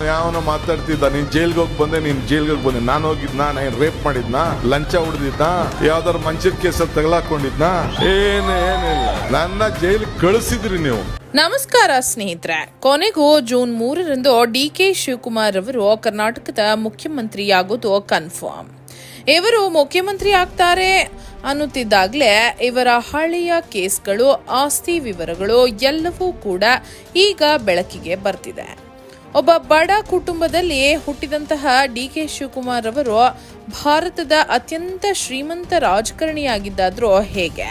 ಯಾವನ ಮಾತಾಡ್ತಿದ್ದ ನೀನ್ ಜೈಲ್ಗೆ ಹೋಗಿ ಬಂದೆ, ನೀನ್ ಜೈಲ್ಗೆ ಹೋಗಿ ಬಂದೆ, ನಾನು ಹೋಗಿದ್ನಾ, ನಾನು ರೇಪ್ ಮಾಡಿದ್ನಾ, ಲಂಚ ಹೊಡೆದಿದ್ನಾ, ಯಾವ್ದಾರು ಮಂಚದ ಕೇಸಲ್ಲಿ ತಗಲಾಕೊಂಡಿದ್ನಾ? ಏನಿಲ್ಲ, ನನ್ನ ಜೈಲಿಗೆ ಕಳಿಸಿದ್ರಿ ನೀವು. ನಮಸ್ಕಾರ ಸ್ನೇಹಿತರೆ, ಕೊನೆಗೂ ಜೂನ್ 3ರಂದು ಡಿಕೆ ಶಿವಕುಮಾರ್ ಅವರು ಕರ್ನಾಟಕದ ಮುಖ್ಯಮಂತ್ರಿಯಾಗೋದು ಕನ್ಫರ್ಮ್. ಇವರು ಮುಖ್ಯಮಂತ್ರಿ ಆಗ್ತಾರೆ ಅನ್ನುತ್ತಿದ್ದಾಗಲೇ ಇವರ ಹಳೆಯ ಕೇಸ್ಗಳು, ಆಸ್ತಿ ವಿವರಗಳು ಎಲ್ಲವೂ ಕೂಡ ಈಗ ಬೆಳಕಿಗೆ ಬರ್ತಿದೆ. ಒಬ್ಬ ಬಡ ಕುಟುಂಬದಲ್ಲಿ ಹುಟ್ಟಿದಂತಹ ಡಿಕೆ ಶಿವಕುಮಾರ್ ಅವರು ಭಾರತದ ಅತ್ಯಂತ ಶ್ರೀಮಂತ ರಾಜಕಾರಣಿಯಾಗಿದ್ದಾದ್ರೂ ಹೇಗೆ?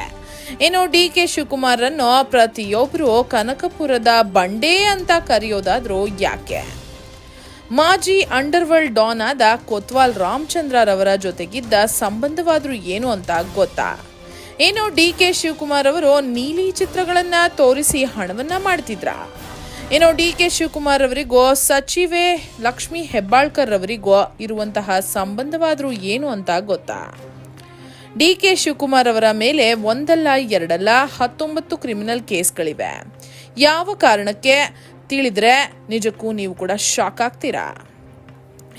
ಇನ್ನು ಡಿಕೆ ಶಿವಕುಮಾರ್ ಅನ್ನು ಪ್ರತಿಯೊಬ್ಬರು ಕನಕಪುರದ ಬಂಡೆ ಅಂತ ಕರೆಯೋದಾದ್ರೂ ಯಾಕೆ? ಮಾಜಿ ಅಂಡರ್ವರ್ಲ್ಡ್ ಡಾನ್ ಆದ ಕೊತ್ವಾಲ್ ರಾಮಚಂದ್ರರವರ ಜೊತೆಗಿದ್ದ ಸಂಬಂಧವಾದ್ರೂ ಏನು ಅಂತ ಗೊತ್ತಾ? ಇನ್ನು ಡಿಕೆ ಶಿವಕುಮಾರ್ ಅವರು ನೀಲಿ ಚಿತ್ರಗಳನ್ನ ತೋರಿಸಿ ಹಣವನ್ನ ಮಾಡ್ತಿದ್ರ? ಇನ್ನು ಡಿಕೆ ಶಿವಕುಮಾರ್ ಅವರಿಗೂ ಸಚಿವೆ ಲಕ್ಷ್ಮಿ ಹೆಬ್ಬಾಳ್ಕರ್ ಅವರಿಗೂ ಇರುವಂತಹ ಸಂಬಂಧವಾದ್ರೂ ಏನು ಅಂತ ಗೊತ್ತಾ? ಡಿಕೆ ಶಿವಕುಮಾರ್ ಅವರ ಮೇಲೆ ಒಂದಲ್ಲ ಎರಡಲ್ಲ 19 ಕ್ರಿಮಿನಲ್ ಕೇಸ್ಗಳಿವೆ. ಯಾವ ಕಾರಣಕ್ಕೆ ತಿಳಿದ್ರೆ ನಿಜಕ್ಕೂ ನೀವು ಕೂಡ ಶಾಕ್ ಆಗ್ತೀರಾ.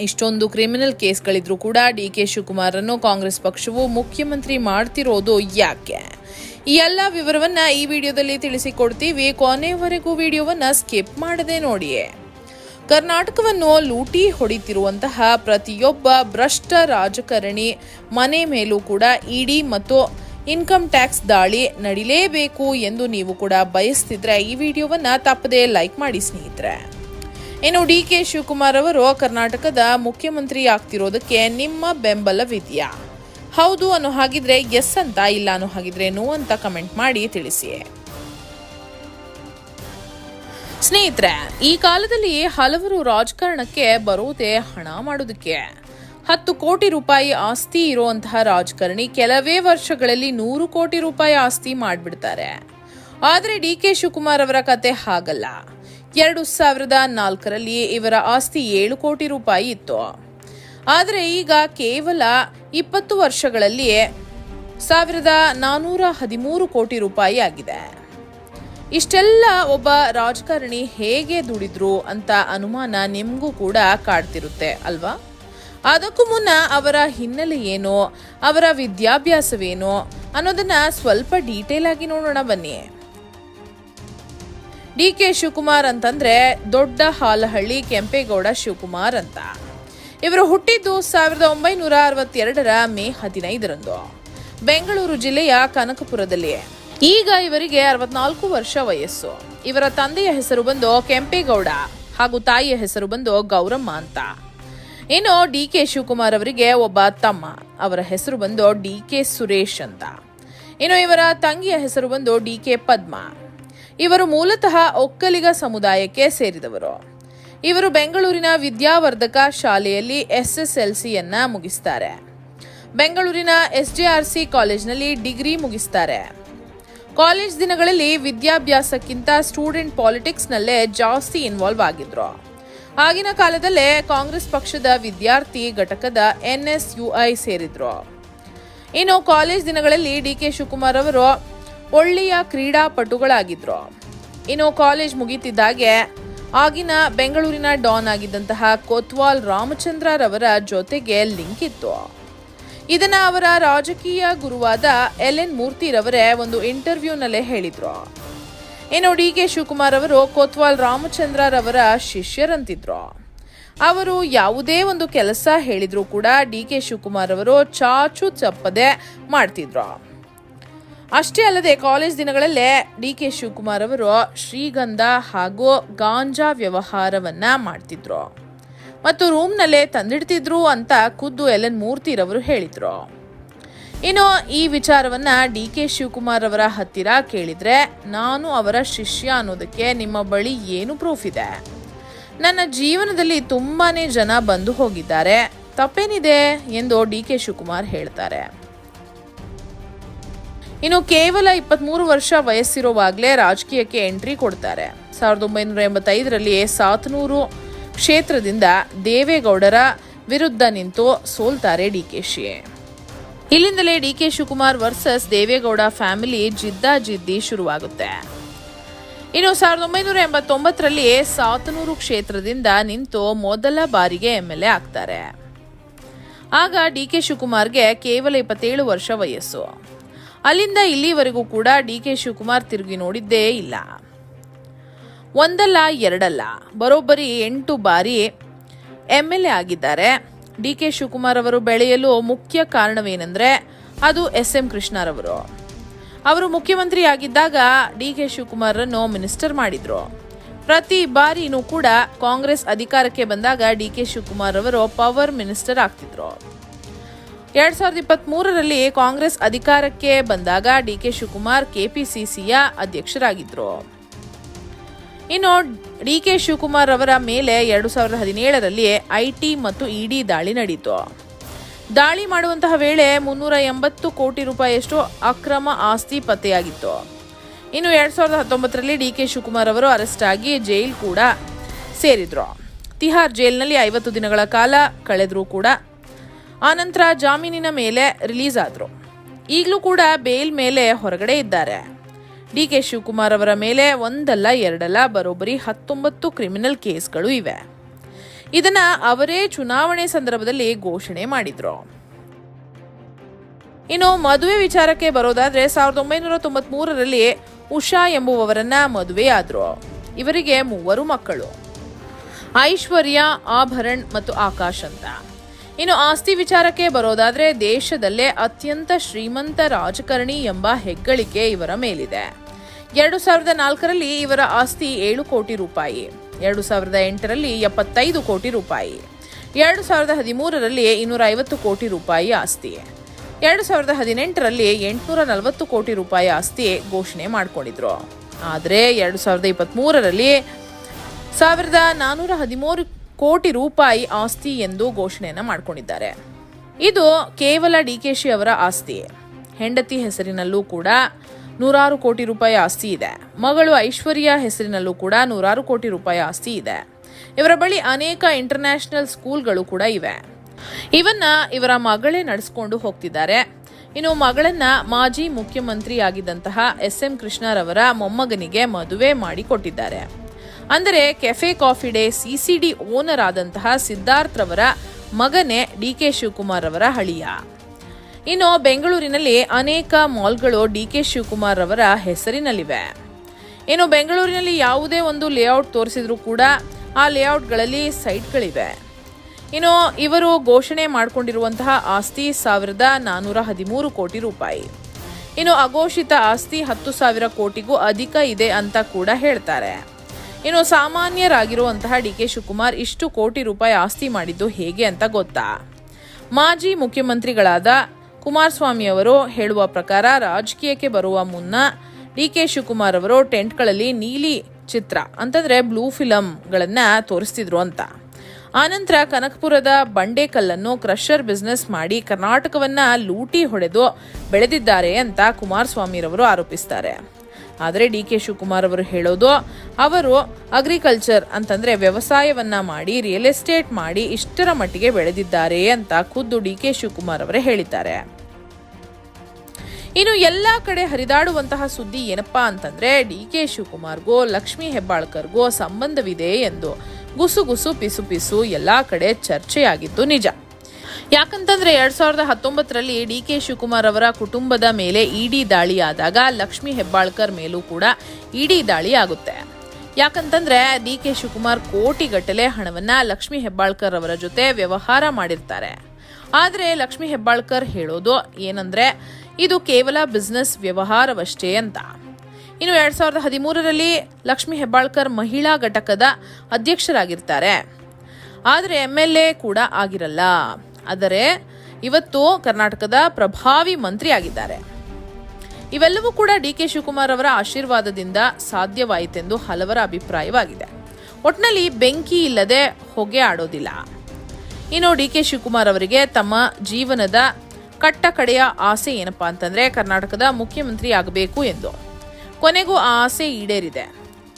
ಇಷ್ಟೊಂದು ಕ್ರಿಮಿನಲ್ ಕೇಸ್ಗಳಿದ್ರೂ ಕೂಡ ಡಿಕೆ ಶಿವಕುಮಾರ್ ಅನ್ನು ಕಾಂಗ್ರೆಸ್ ಪಕ್ಷವು ಮುಖ್ಯಮಂತ್ರಿ ಮಾಡ್ತಿರೋದು ಯಾಕೆ? ಈ ಎಲ್ಲ ವಿವರವನ್ನ ಈ ವಿಡಿಯೋದಲ್ಲಿ ತಿಳಿಸಿಕೊಡ್ತೀವಿ. ಕೊನೆವರೆಗೂ ವಿಡಿಯೋವನ್ನ ಸ್ಕಿಪ್ ಮಾಡದೆ ನೋಡಿ. ಕರ್ನಾಟಕವನ್ನು ಲೂಟಿ ಹೊಡಿತಿರುವಂತಹ ಪ್ರತಿಯೊಬ್ಬ ಭ್ರಷ್ಟ ರಾಜಕಾರಣಿ ಮನೆ ಮೇಲೂ ಕೂಡ ಇಡಿ ಮತ್ತು ಇನ್ಕಮ್ ಟ್ಯಾಕ್ಸ್ ದಾಳಿ ನಡಿಲೇಬೇಕು ಎಂದು ನೀವು ಕೂಡ ಬಯಸ್ತಿದ್ರೆ ಈ ವಿಡಿಯೋವನ್ನ ತಪ್ಪದೆ ಲೈಕ್ ಮಾಡಿ ಸ್ನೇಹಿತರೆ. ಇನ್ನು ಡಿಕೆ ಶಿವಕುಮಾರ್ ಅವರು ಕರ್ನಾಟಕದ ಮುಖ್ಯಮಂತ್ರಿ ಆಗ್ತಿರೋದಕ್ಕೆ ನಿಮ್ಮ ಬೆಂಬಲವಿದೆಯಾ? ಹೌದು ಅನ್ನೋ ಹಾಗಿದ್ರೆ ಎಸ್ ಅಂತ, ಇಲ್ಲ ಅನ್ನೋ ಹಾಗಿದ್ರೆ ನೋ ಅಂತ ಕಮೆಂಟ್ ಮಾಡಿ ತಿಳಿಸಿ. ಸ್ನೇಹಿತರೆ, ಈ ಕಾಲದಲ್ಲಿ ಹಲವರು ರಾಜಕಾರಣಕ್ಕೆ ಬರುವುದೇ ಹಣ ಮಾಡೋದಕ್ಕೆ. 10 ಕೋಟಿ ರೂಪಾಯಿ ಆಸ್ತಿ ಇರುವಂತಹ ರಾಜಕಾರಣಿ ಕೆಲವೇ ವರ್ಷಗಳಲ್ಲಿ 100 ಕೋಟಿ ರೂಪಾಯಿ ಆಸ್ತಿ ಮಾಡ್ಬಿಡ್ತಾರೆ. ಆದ್ರೆ ಡಿಕೆ ಶಿವಕುಮಾರ್ ಅವರ ಕತೆ ಹಾಗಲ್ಲ. 2004ರಲ್ಲಿ ಇವರ ಆಸ್ತಿ 7 ಕೋಟಿ ರೂಪಾಯಿ ಇತ್ತು. ಆದರೆ ಈಗ ಕೇವಲ 20 ವರ್ಷಗಳಲ್ಲಿ 1413 ಕೋಟಿ ರೂಪಾಯಿ ಆಗಿದೆ. ಇಷ್ಟೆಲ್ಲ ಒಬ್ಬ ರಾಜಕಾರಣಿ ಹೇಗೆ ದುಡಿದ್ರು ಅಂತ ಅನುಮಾನ ನಿಮಗೂ ಕೂಡ ಕಾಡ್ತಿರುತ್ತೆ ಅಲ್ವಾ? ಅದಕ್ಕೂ ಮುನ್ನ ಅವರ ಹಿನ್ನೆಲೆ ಏನು, ಅವರ ವಿದ್ಯಾಭ್ಯಾಸವೇನು ಅನ್ನೋದನ್ನ ಸ್ವಲ್ಪ ಡೀಟೇಲ್ ಆಗಿ ನೋಡೋಣ ಬನ್ನಿ. ಡಿಕೆ ಶಿವಕುಮಾರ್ ಅಂತಂದ್ರೆ ದೊಡ್ಡ ಹಾಲಹಳ್ಳಿ ಕೆಂಪೇಗೌಡ ಶಿವಕುಮಾರ್ ಅಂತ. ಇವರು ಹುಟ್ಟಿದ್ದು 1962ರ ಮೇ 15ರಂದು ಬೆಂಗಳೂರು ಜಿಲ್ಲೆಯ ಕನಕಪುರದಲ್ಲಿ. ಈಗ ಇವರಿಗೆ 64 ವರ್ಷ ವಯಸ್ಸು. ಇವರ ತಂದೆಯ ಹೆಸರು ಬಂದು ಕೆಂಪೇಗೌಡ ಹಾಗೂ ತಾಯಿಯ ಹೆಸರು ಬಂದು ಗೌರಮ್ಮ ಅಂತ. ಇನ್ನು ಡಿಕೆ ಶಿವಕುಮಾರ್ ಅವರಿಗೆ ಒಬ್ಬ ತಮ್ಮ, ಅವರ ಹೆಸರು ಬಂದು ಡಿಕೆ ಸುರೇಶ್ ಅಂತ. ಇನ್ನು ಇವರ ತಂಗಿಯ ಹೆಸರು ಬಂದು ಡಿಕೆ ಪದ್ಮ. ಇವರು ಮೂಲತಃ ಒಕ್ಕಲಿಗ ಸಮುದಾಯಕ್ಕೆ ಸೇರಿದವರು. ಇವರು ಬೆಂಗಳೂರಿನ ವಿದ್ಯಾವರ್ಧಕ ಶಾಲೆಯಲ್ಲಿ SSLCಯನ್ನ ಮುಗಿಸ್ತಾರೆ. ಬೆಂಗಳೂರಿನ SJRC ಕಾಲೇಜಿನಲ್ಲಿ ಡಿಗ್ರಿ ಮುಗಿಸ್ತಾರೆ. ಕಾಲೇಜ್ ದಿನಗಳಲ್ಲಿ ವಿದ್ಯಾಭ್ಯಾಸಕ್ಕಿಂತ ಸ್ಟೂಡೆಂಟ್ ಪಾಲಿಟಿಕ್ಸ್ನಲ್ಲೇ ಜಾಸ್ತಿ ಇನ್ವಾಲ್ವ್ ಆಗಿದ್ರು. ಆಗಿನ ಕಾಲದಲ್ಲೇ ಕಾಂಗ್ರೆಸ್ ಪಕ್ಷದ ವಿದ್ಯಾರ್ಥಿ ಘಟಕದ NSUI ಸೇರಿದ್ರು. ಇನ್ನು ಕಾಲೇಜ್ ದಿನಗಳಲ್ಲಿ ಡಿಕೆ ಶಿವಕುಮಾರ್ ಅವರು ಒಳ್ಳೆಯ ಕ್ರೀಡಾಪಟುಗಳಾಗಿದ್ರು. ಇನ್ನು ಕಾಲೇಜ್ ಮುಗಿತಿದ್ದಾಗೆ ಆಗಿನ ಬೆಂಗಳೂರಿನ ಡಾನ್ ಆಗಿದ್ದಂತಹ ಕೊತ್ವಾಲ್ ರಾಮಚಂದ್ರರವರ ಜೊತೆಗೆ ಲಿಂಕ್ ಇತ್ತು. ಇದನ್ನ ಅವರ ರಾಜಕೀಯ ಗುರುವಾದ LN ಮೂರ್ತಿರವರೇ ಒಂದು ಇಂಟರ್ವ್ಯೂನಲ್ಲೇ ಹೇಳಿದ್ರು. ಇನ್ನು ಡಿಕೆ ಶಿವಕುಮಾರ್ ಅವರು ಕೊತ್ವಾಲ್ ರಾಮಚಂದ್ರರವರ ಶಿಷ್ಯರಂತಿದ್ರು. ಅವರು ಯಾವುದೇ ಒಂದು ಕೆಲಸ ಹೇಳಿದ್ರು ಕೂಡ ಡಿಕೆ ಶಿವಕುಮಾರ್ ಅವರು ಚಾಚು ಚಪ್ಪದೆ ಮಾಡ್ತಿದ್ರು. ಅಷ್ಟೇ ಅಲ್ಲದೆ ಕಾಲೇಜ್ ದಿನಗಳಲ್ಲೇ ಡಿಕೆ ಶಿವಕುಮಾರ್ ಅವರು ಶ್ರೀಗಂಧ ಹಾಗೂ ಗಾಂಜಾ ವ್ಯವಹಾರವನ್ನ ಮಾಡ್ತಿದ್ರು ಮತ್ತು ರೂಮ್ನಲ್ಲೇ ತಂದಿಡ್ತಿದ್ರು ಅಂತ ಖುದ್ದು LN ಮೂರ್ತಿರವರು ಹೇಳಿದ್ರು. ಇನ್ನು ಈ ವಿಚಾರವನ್ನ ಡಿಕೆ ಶಿವಕುಮಾರ್ ಅವರ ಹತ್ತಿರ ಕೇಳಿದ್ರೆ, ನಾನು ಅವರ ಶಿಷ್ಯ ಅನ್ನೋದಕ್ಕೆ ನಿಮ್ಮ ಬಳಿ ಏನು ಪ್ರೂಫ್ ಇದೆ? ನನ್ನ ಜೀವನದಲ್ಲಿ ತುಂಬಾನೇ ಜನ ಬಂದು ಹೋಗಿದ್ದಾರೆ, ತಪ್ಪೇನಿದೆ ಎಂದು ಡಿಕೆ ಶಿವಕುಮಾರ್ ಹೇಳ್ತಾರೆ. ಇನ್ನು ಕೇವಲ 23 ವರ್ಷ ವಯಸ್ಸಿರುವಾಗಲೇ ರಾಜಕೀಯಕ್ಕೆ ಎಂಟ್ರಿ ಕೊಡ್ತಾರೆ. 1985ರಲ್ಲಿ ಸಾತನೂರು ಕ್ಷೇತ್ರದಿಂದ ದೇವೇಗೌಡರ ವಿರುದ್ಧ ನಿಂತು ಸೋಲ್ತಾರೆ ಡಿಕೆಶಿ. ಇಲ್ಲಿಂದಲೇ ಡಿಕೆ ಶಿವಕುಮಾರ್ ವರ್ಸಸ್ ದೇವೇಗೌಡ ಫ್ಯಾಮಿಲಿ ಜಿದ್ದಾಜಿದ್ದಿ ಶುರುವಾಗುತ್ತೆ. ಇನ್ನು 1989ರಲ್ಲಿ ಸಾತನೂರು ಕ್ಷೇತ್ರದಿಂದ ನಿಂತು ಮೊದಲ ಬಾರಿಗೆ MLA ಆಗ್ತಾರೆ. ಆಗ DK ಶಿವಕುಮಾರ್ಗೆ ಕೇವಲ 27 ವರ್ಷ ವಯಸ್ಸು. ಅಲ್ಲಿಂದ ಇಲ್ಲಿವರೆಗೂ ಕೂಡ DK ಶಿವಕುಮಾರ್ ತಿರುಗಿ ನೋಡಿದ್ದೇ ಇಲ್ಲ. ಒಂದಲ್ಲ ಎರಡಲ್ಲ, ಬರೋಬ್ಬರಿ 8 ಬಾರಿ MLA ಆಗಿದ್ದಾರೆ. DK ಶಿವಕುಮಾರ್ ಅವರು ಬೆಳೆಯಲು ಮುಖ್ಯ ಕಾರಣವೇನೆಂದರೆ ಅದು SM ಕೃಷ್ಣರವರು. ಅವರು ಮುಖ್ಯಮಂತ್ರಿಯಾಗಿದ್ದಾಗ DK ಶಿವಕುಮಾರನ್ನು ಮಿನಿಸ್ಟರ್ ಮಾಡಿದ್ರು. ಪ್ರತಿ ಬಾರಿನೂ ಕೂಡ ಕಾಂಗ್ರೆಸ್ ಅಧಿಕಾರಕ್ಕೆ ಬಂದಾಗ DK ಶಿವಕುಮಾರ್ ಅವರು ಪವರ್ ಮಿನಿಸ್ಟರ್ ಆಗ್ತಿದ್ರು. 2023ರಲ್ಲಿ ಕಾಂಗ್ರೆಸ್ ಅಧಿಕಾರಕ್ಕೆ ಬಂದಾಗ DK ಶಿವಕುಮಾರ್ KPCCಯ ಅಧ್ಯಕ್ಷರಾಗಿದ್ರು. ಇನ್ನು DK ಶಿವಕುಮಾರ್ ಅವರ ಮೇಲೆ 2017ರಲ್ಲಿ IT ಮತ್ತು ED ದಾಳಿ ನಡೆಯಿತು. ದಾಳಿ ಮಾಡುವಂತಹ ವೇಳೆ 380 ಕೋಟಿ ರೂಪಾಯಿಯಷ್ಟು ಅಕ್ರಮ ಆಸ್ತಿ ಪತ್ತೆಯಾಗಿತ್ತು. ಇನ್ನು 2019ರಲ್ಲಿ DK ಶಿವಕುಮಾರ್ ಅವರು ಅರೆಸ್ಟ್ ಆಗಿ ಜೈಲ್ ಕೂಡ ಸೇರಿದ್ರು. ತಿಹಾರ್ ಜೈಲಿನಲ್ಲಿ 50 ದಿನಗಳ ಕಾಲ ಕಳೆದರೂ ಕೂಡ ಆನಂತರ ಜಾಮೀನಿನ ಮೇಲೆ ರಿಲೀಸ್ ಆದರು. ಈಗಲೂ ಕೂಡ ಬೇಲ್ ಮೇಲೆ ಹೊರಗಡೆ ಇದ್ದಾರೆ. DK ಶಿವಕುಮಾರ್ ಅವರ ಮೇಲೆ ಒಂದಲ್ಲ ಎರಡಲ್ಲ ಬರೋಬ್ಬರಿ 19 ಕ್ರಿಮಿನಲ್ ಕೇಸ್ಗಳು ಇವೆ. ಇದನ್ನ ಅವರೇ ಚುನಾವಣೆ ಸಂದರ್ಭದಲ್ಲಿ ಘೋಷಣೆ ಮಾಡಿದ್ರು. ಇನ್ನು ಮದುವೆ ವಿಚಾರಕ್ಕೆ ಬರೋದಾದ್ರೆ 1993ರಲ್ಲಿ ಉಷಾ ಎಂಬುವವರನ್ನ ಮದುವೆ ಆದ್ರು. ಇವರಿಗೆ 3 ಮಕ್ಕಳು, ಐಶ್ವರ್ಯ, ಆಭರಣ್ ಮತ್ತು ಆಕಾಶ್ ಅಂತ. ಇನ್ನು ಆಸ್ತಿ ವಿಚಾರಕ್ಕೆ ಬರೋದಾದ್ರೆ ದೇಶದಲ್ಲೇ ಅತ್ಯಂತ ಶ್ರೀಮಂತ ರಾಜಕಾರಣಿ ಎಂಬ ಹೆಗ್ಗಳಿಕೆ ಇವರ ಮೇಲಿದೆ. 2004ರಲ್ಲಿ ಇವರ ಆಸ್ತಿ 7 ಕೋಟಿ ರೂಪಾಯಿ, 2008ರಲ್ಲಿ 75 ಕೋಟಿ ರೂಪಾಯಿ, 2013ರಲ್ಲಿ 250 ಕೋಟಿ ರೂಪಾಯಿ ಆಸ್ತಿ, 2018ರಲ್ಲಿ 840 ಕೋಟಿ ರೂಪಾಯಿ ಆಸ್ತಿ ಘೋಷಣೆ ಮಾಡಿಕೊಂಡಿದ್ರು. ಆದರೆ 2023ರಲ್ಲಿ 1413 ಕೋಟಿ ರೂಪಾಯಿ ಆಸ್ತಿ ಎಂದು ಘೋಷಣೆಯನ್ನು ಮಾಡಿಕೊಂಡಿದ್ದಾರೆ. ಇದು ಕೇವಲ DKಶಿ ಅವರ ಆಸ್ತಿ. ಹೆಂಡತಿ ಹೆಸರಿನಲ್ಲೂ ಕೂಡ 100 ಕೋಟಿ ರೂಪಾಯಿ ಆಸ್ತಿ ಇದೆ. ಮಗಳು ಐಶ್ವರ್ಯ ಹೆಸರಿನಲ್ಲೂ ಕೂಡ 100 ಕೋಟಿ ರೂಪಾಯಿ ಆಸ್ತಿ ಇದೆ. ಇವರ ಬಳಿ ಅನೇಕ ಇಂಟರ್ನ್ಯಾಷನಲ್ ಸ್ಕೂಲ್ಗಳು ಕೂಡ ಇವೆ. ಇವನ್ನ ಇವರ ಮಗಳೇ ನಡೆಸಿಕೊಂಡು ಹೋಗ್ತಿದ್ದಾರೆ. ಇನ್ನು ಮಗಳನ್ನ ಮಾಜಿ ಮುಖ್ಯಮಂತ್ರಿ ಆಗಿದ್ದಂತಹ SM ಕೃಷ್ಣರವರ ಮೊಮ್ಮಗನಿಗೆ ಮದುವೆ ಮಾಡಿ ಕೊಟ್ಟಿದ್ದಾರೆ. ಅಂದರೆ cafe coffee day CCD owner ಆದಂತಹ ಸಿದ್ಧಾರ್ಥ್ ರವರ ಮಗನೇ DK ಶಿವಕುಮಾರ್ ಅವರ ಹಳಿಯ. ಇನ್ನು ಬೆಂಗಳೂರಿನಲ್ಲಿ ಅನೇಕ ಮಾಲ್ಗಳು DK ಶಿವಕುಮಾರ್ ಅವರ ಹೆಸರಿನಲ್ಲಿವೆ. ಇನ್ನು ಬೆಂಗಳೂರಿನಲ್ಲಿ ಯಾವುದೇ ಒಂದು ಲೇಔಟ್ ತೋರಿಸಿದ್ರು ಕೂಡ ಆ ಲೇಔಟ್ಗಳಲ್ಲಿ ಸೈಟ್ಗಳಿವೆ. ಇನ್ನು ಇವರು ಘೋಷಣೆ ಮಾಡಿಕೊಂಡಿರುವಂತಹ ಆಸ್ತಿ 1413 ಕೋಟಿ ರೂಪಾಯಿ. ಇನ್ನು ಅಘೋಷಿತ ಆಸ್ತಿ 10,000 ಕೋಟಿಗೂ ಅಧಿಕ ಇದೆ ಅಂತ ಕೂಡ ಹೇಳ್ತಾರೆ. ಇನ್ನು ಸಾಮಾನ್ಯರಾಗಿರುವಂತಹ DK ಶಿವಕುಮಾರ್ ಇಷ್ಟು ಕೋಟಿ ರೂಪಾಯಿ ಆಸ್ತಿ ಮಾಡಿದ್ದು ಹೇಗೆ ಅಂತ ಗೊತ್ತಾ? ಮಾಜಿ ಮುಖ್ಯಮಂತ್ರಿಗಳಾದ ಕುಮಾರಸ್ವಾಮಿ ಅವರು ಹೇಳುವ ಪ್ರಕಾರ ರಾಜಕೀಯಕ್ಕೆ ಬರುವ ಮುನ್ನ DK ಶಿವಕುಮಾರ್ ಅವರು ಟೆಂಟ್ಗಳಲ್ಲಿ ನೀಲಿ ಚಿತ್ರ ಅಂತಂದ್ರೆ ಬ್ಲೂ ಫಿಲಂಗಳನ್ನ ತೋರಿಸ್ತಿದ್ರು ಅಂತ. ಆನಂತರ ಕನಕಪುರದ ಬಂಡೆಕಲ್ಲನ್ನು ಕ್ರಷರ್ ಬಿಸ್ನೆಸ್ ಮಾಡಿ ಕರ್ನಾಟಕವನ್ನ ಲೂಟಿ ಹೊಡೆದು ಬೆಳೆದಿದ್ದಾರೆ ಅಂತ ಕುಮಾರಸ್ವಾಮಿರವರು ಆರೋಪಿಸ್ತಾರೆ. ಆದರೆ DK ಶಿವಕುಮಾರ್ ಅವರು ಹೇಳೋದು ಅವರು ಅಗ್ರಿಕಲ್ಚರ್ ಅಂತಂದ್ರೆ ವ್ಯವಸಾಯವನ್ನ ಮಾಡಿ ರಿಯಲ್ ಎಸ್ಟೇಟ್ ಮಾಡಿ ಇಷ್ಟರ ಮಟ್ಟಿಗೆ ಬೆಳೆದಿದ್ದಾರೆ ಅಂತ ಖುದ್ದು DK ಶಿವಕುಮಾರ್ ಅವರೇ ಹೇಳಿದ್ದಾರೆ. ಇನ್ನು ಎಲ್ಲಾ ಕಡೆ ಹರಿದಾಡುವಂತಹ ಸುದ್ದಿ ಏನಪ್ಪಾ ಅಂತಂದ್ರೆ DK ಶಿವಕುಮಾರ್ಗೂ ಲಕ್ಷ್ಮೀ ಹೆಬ್ಬಾಳ್ಕರ್ಗೂ ಸಂಬಂಧವಿದೆ ಎಂದು ಗುಸುಗುಸು ಪಿಸು ಎಲ್ಲಾ ಕಡೆ ಚರ್ಚೆಯಾಗಿದ್ದು ನಿಜ. ಯಾಕಂತಂದ್ರೆ 2019ರಲ್ಲಿ DK ಶಿವಕುಮಾರ್ ಅವರ ಕುಟುಂಬದ ಮೇಲೆ ED ದಾಳಿಯಾದಾಗ ಲಕ್ಷ್ಮೀ ಹೆಬ್ಬಾಳ್ಕರ್ ಮೇಲೂ ಕೂಡ ED ದಾಳಿ ಆಗುತ್ತೆ. ಯಾಕಂತಂದ್ರೆ DK ಶಿವಕುಮಾರ್ ಕೋಟಿಗಟ್ಟಲೆ ಹಣವನ್ನ ಲಕ್ಷ್ಮೀ ಹೆಬ್ಬಾಳ್ಕರ್ ಅವರ ಜೊತೆ ವ್ಯವಹಾರ ಮಾಡಿರ್ತಾರೆ. ಆದ್ರೆ ಲಕ್ಷ್ಮೀ ಹೆಬ್ಬಾಳ್ಕರ್ ಹೇಳೋದು ಏನಂದ್ರೆ ಇದು ಕೇವಲ ಬಿಸ್ನೆಸ್ ವ್ಯವಹಾರವಷ್ಟೇ ಅಂತ. ಇನ್ನು 2013ರಲ್ಲಿ ಲಕ್ಷ್ಮೀ ಹೆಬ್ಬಾಳ್ಕರ್ ಮಹಿಳಾ ಘಟಕದ ಅಧ್ಯಕ್ಷರಾಗಿರ್ತಾರೆ. ಆದರೆ MLA ಕೂಡ ಆಗಿರಲ್ಲ. ಆದರೆ ಇವತ್ತು ಕರ್ನಾಟಕದ ಪ್ರಭಾವಿ ಮಂತ್ರಿ ಆಗಿದ್ದಾರೆ. ಇವೆಲ್ಲವೂ ಕೂಡ DK ಶಿವಕುಮಾರ್ ಅವರ ಆಶೀರ್ವಾದದಿಂದ ಸಾಧ್ಯವಾಯಿತೆಂದು ಹಲವರ ಅಭಿಪ್ರಾಯವಾಗಿದೆ. ಒಟ್ನಲ್ಲಿ ಬೆಂಕಿ ಇಲ್ಲದೆ ಹೊಗೆ ಆಡೋದಿಲ್ಲ. ಇನ್ನು DK ಶಿವಕುಮಾರ್ ಅವರಿಗೆ ತಮ್ಮ ಜೀವನದ ಕಟ್ಟ ಕಡೆಯ ಆಸೆ ಏನಪ್ಪಾ ಅಂತಂದ್ರೆ ಕರ್ನಾಟಕದ ಮುಖ್ಯಮಂತ್ರಿ ಆಗಬೇಕು ಎಂದು. ಕೊನೆಗೂ ಆ ಆಸೆ ಈಡೇರಿದೆ.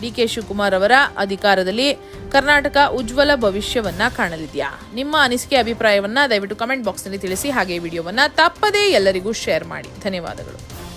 DK ಶಿವಕುಮಾರ್ ಅವರ ಅಧಿಕಾರದಲ್ಲಿ ಕರ್ನಾಟಕ ಉಜ್ವಲ ಭವಿಷ್ಯವನ್ನ ಕಾಣಲಿದೆಯಾ? ನಿಮ್ಮ ಅನಿಸಿಕೆ ಅಭಿಪ್ರಾಯವನ್ನ ದಯವಿಟ್ಟು ಕಮೆಂಟ್ ಬಾಕ್ಸ್ ನಲ್ಲಿ ತಿಳಿಸಿ. ಹಾಗೆ ವಿಡಿಯೋವನ್ನ ತಪ್ಪದೇ ಎಲ್ಲರಿಗೂ ಶೇರ್ ಮಾಡಿ. ಧನ್ಯವಾದಗಳು.